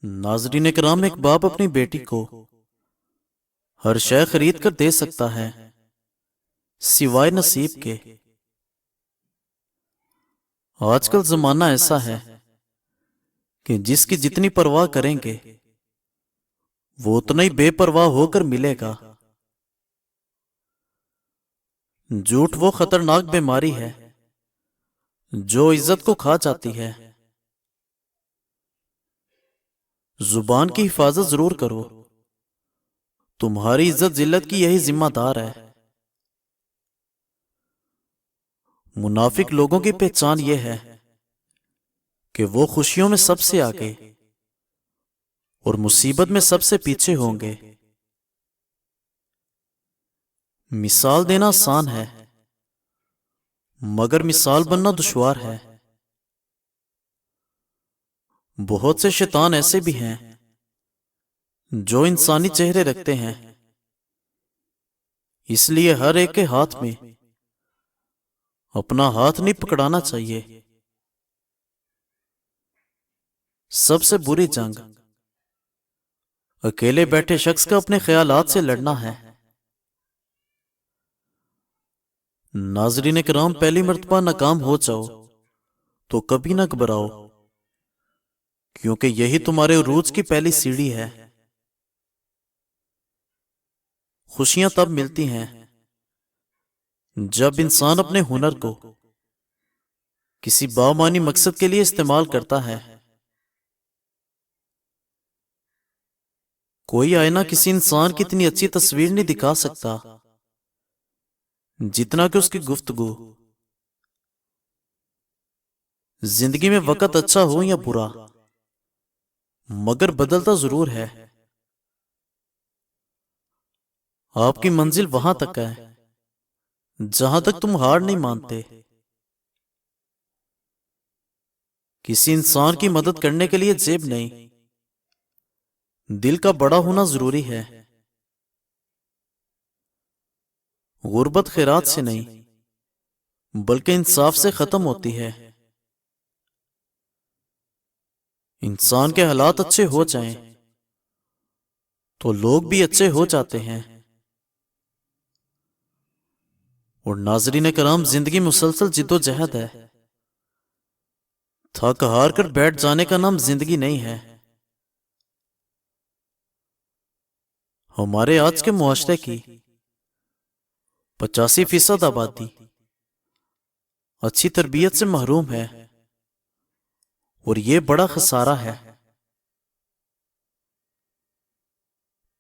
ناظرین کرام، ایک باپ اپنی بیٹی کو ہر شے خرید کر دے سکتا ہے سوائے نصیب کے۔ آج کل زمانہ ایسا ہے کہ جس کی جتنی پرواہ کریں گے وہ اتنا ہی بے پرواہ ہو کر ملے گا۔ جھوٹ وہ خطرناک بیماری ہے جو عزت کو کھا جاتی ہے۔ زبان کی حفاظت ضرور کرو، تمہاری عزت ذلت کی یہی ذمہ دار ہے۔ منافق لوگوں کی پہچان یہ ہے کہ وہ خوشیوں میں سب سے آگے اور مصیبت میں سب سے پیچھے ہوں گے۔ مثال دینا آسان ہے مگر مثال بننا دشوار ہے۔ بہت سے شیطان ایسے بھی ہیں جو انسانی چہرے رکھتے ہیں، اس لیے ہر ایک کے ہاتھ میں اپنا ہاتھ نہیں پکڑانا چاہیے۔ سب سے بری جنگ اکیلے بیٹھے شخص کا اپنے خیالات سے لڑنا ہے۔ ناظرین کرام، پہلی مرتبہ ناکام ہو جاؤ تو کبھی نہ گھبراؤ، کیونکہ یہی تمہارے عروج کی پہلی سیڑھی ہے۔ خوشیاں تب ملتی ہیں جب انسان اپنے ہنر کو کسی بامعنی مقصد کے لیے استعمال کرتا ہے۔ کوئی آئینہ کسی انسان کی اتنی اچھی تصویر نہیں دکھا سکتا جتنا کہ اس کی گفتگو۔ زندگی میں وقت اچھا ہو یا برا مگر بدلتا ضرور ہے۔ آپ کی منزل وہاں تک ہے جہاں تک تم ہار نہیں مانتے۔ کسی انسان کی مدد کرنے کے لیے جیب نہیں، دل کا بڑا ہونا ضروری ہے۔ غربت خیرات سے نہیں بلکہ انصاف سے ختم ہوتی ہے۔ انسان کے حالات اچھے ہو جائیں تو لوگ بھی اچھے ہو جاتے ہیں۔ اور ناظرین کرام، زندگی مسلسل جد و جہد ہے۔ تھک ہار کر بیٹھ جانے کا نام زندگی نہیں ہے۔ ہمارے آج کے معاشرے کی 85% آبادی اچھی تربیت سے محروم ہے، اور یہ بڑا خسارہ ہے۔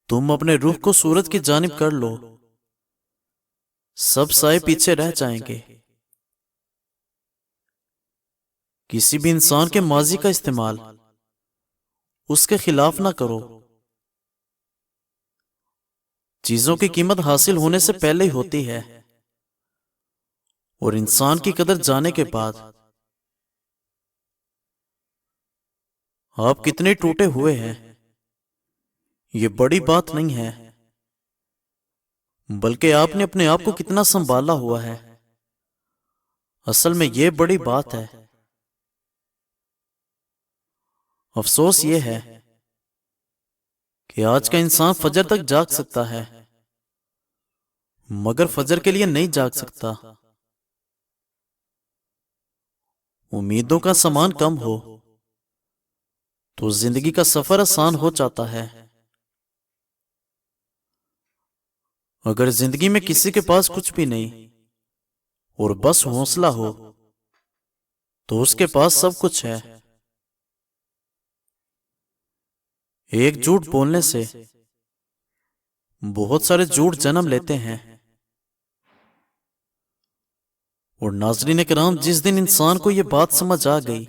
تم اپنے روح کو سورج کی جانب کر لو، سب سائے پیچھے رہ جائیں گے۔ کسی بھی انسان کے ماضی کا استعمال اس کے خلاف نہ کرو۔ چیزوں کی قیمت حاصل ہونے سے پہلے ہی ہوتی ہے، اور انسان کی قدر جانے کے بعد۔ آپ کتنے ٹوٹے ہوئے ہیں یہ بڑی بات نہیں ہے، بلکہ آپ نے اپنے آپ کو کتنا سنبھالا ہوا ہے، اصل میں یہ بڑی بات ہے۔ افسوس یہ ہے کہ آج کا انسان فجر تک جاگ سکتا ہے مگر فجر کے لیے نہیں جاگ سکتا۔ امیدوں کا سامان کم ہو تو زندگی کا سفر آسان ہو جاتا ہے۔ اگر زندگی میں کسی کے پاس کچھ بھی نہیں اور بس حوصلہ ہو تو اس کے پاس سب کچھ ہے۔ ایک جھوٹ بولنے سے بہت سارے جھوٹ جنم لیتے ہیں۔ اور ناظرین کرام، جس دن انسان کو یہ بات سمجھ آ گئی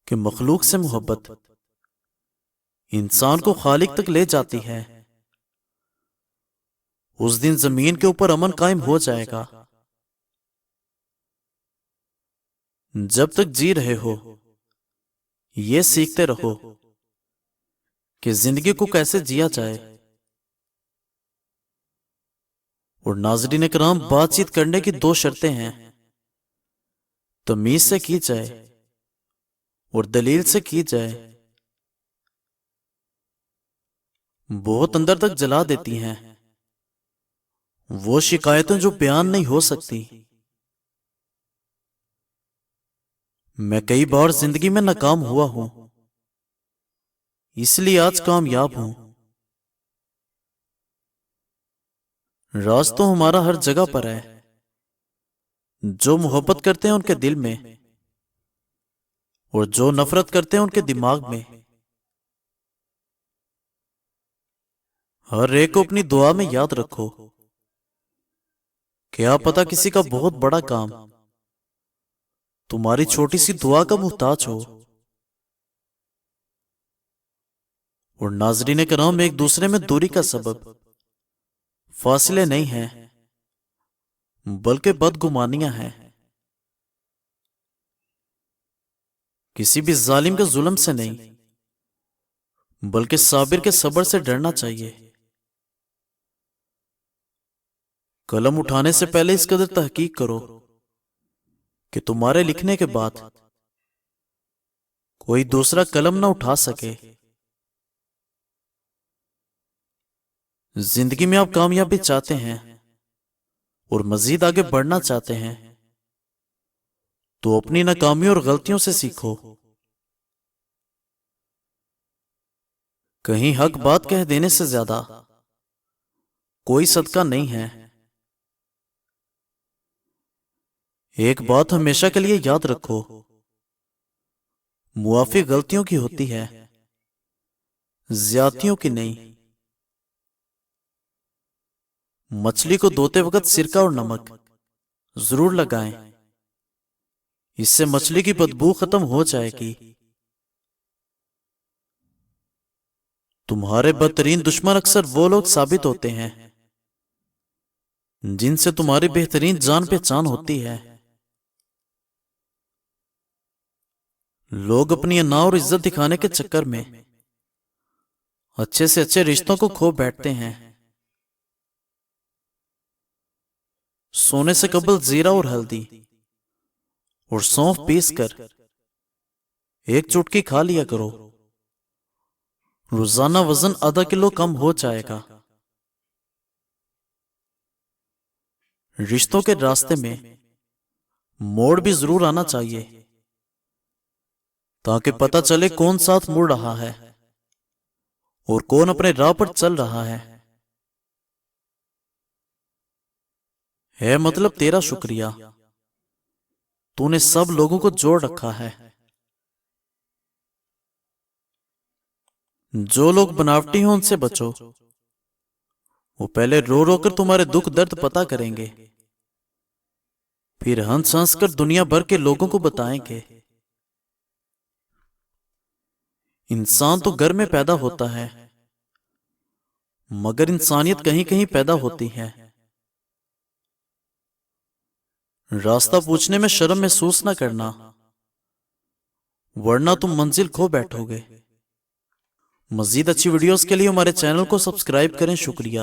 کہ مخلوق سے محبت انسان کو خالق تک لے جاتی ہے، اس دن زمین کے اوپر امن قائم ہو جائے گا۔ جب تک جی رہے ہو یہ سیکھتے رہو کہ زندگی کو کیسے جیا جائے۔ اور ناظرین کرام، بات چیت کرنے کی 2 شرطیں ہیں، تمیز سے کی جائے اور دلیل سے کی جائے۔ بہت اندر تک جلا دیتی ہیں، وہ شکایتیں جو بیان نہیں ہو سکتی۔ میں کئی بار زندگی میں ناکام ہوا ہوں، اس لیے آج کامیاب ہوں۔ راز تو ہمارا ہر جگہ پر ہے، جو محبت کرتے ہیں ان کے دل میں، اور جو نفرت کرتے ہیں ان کے دماغ میں۔ ہر ایک کو اپنی دعا میں یاد رکھو، کیا پتا کسی کا بہت بڑا کام تمہاری چھوٹی سی دعا کا محتاج ہو۔ اور ناظرین کرام، ایک دوسرے میں دوری کا سبب فاصلے نہیں ہیں بلکہ بدگمانیاں ہیں۔ کسی بھی ظالم کے ظلم سے نہیں بلکہ صابر کے صبر سے ڈرنا چاہیے۔ قلم اٹھانے سے پہلے اس قدر تحقیق کرو کہ تمہارے لکھنے کے بعد کوئی دوسرا قلم نہ اٹھا سکے۔ زندگی میں آپ کامیابی چاہتے ہیں اور مزید آگے بڑھنا چاہتے ہیں تو اپنی ناکامیوں اور غلطیوں سے سیکھو۔ کہیں حق بات کہہ دینے سے زیادہ کوئی صدقہ نہیں ہے۔ ایک بات ہمیشہ کے لیے یاد رکھو، معافی غلطیوں کی ہوتی ہے، زیادتیوں کی نہیں۔ مچھلی کو دھوتے وقت سرکہ اور نمک ضرور لگائیں، اس سے مچھلی کی بدبو ختم ہو جائے گی۔ تمہارے بدترین دشمن اکثر وہ لوگ ثابت ہوتے ہیں جن سے تمہاری بہترین جان پہچان ہوتی ہے۔ لوگ اپنی انا اور عزت دکھانے کے چکر میں اچھے سے اچھے رشتوں کو کھو بیٹھتے ہیں۔ سونے سے قبل زیرہ اور ہلدی اور سونف پیس کر ایک چٹکی کھا لیا کرو، روزانہ وزن آدھا کلو کم ہو جائے گا۔ رشتوں کے راستے میں موڑ بھی ضرور آنا چاہیے تاکہ پتہ چلے کون ساتھ مڑ رہا ہے اور کون اپنے راہ پر چل رہا ہے۔ ہے مطلب تیرا شکریہ، تو نے سب لوگوں کو جوڑ رکھا ہے۔ جو لوگ بناوٹی ہوں ان سے بچو، وہ پہلے رو رو کر تمہارے دکھ درد پتا کریں گے، پھر ہنس ہنس کر دنیا بھر کے لوگوں کو بتائیں گے۔ انسان تو گھر میں پیدا ہوتا ہے مگر انسانیت کہیں کہیں پیدا ہوتی ہے۔ راستہ پوچھنے میں شرم محسوس نہ کرنا ورنہ تم منزل کھو بیٹھو گے۔ مزید اچھی ویڈیوز کے لیے ہمارے چینل کو سبسکرائب کریں۔ شکریہ۔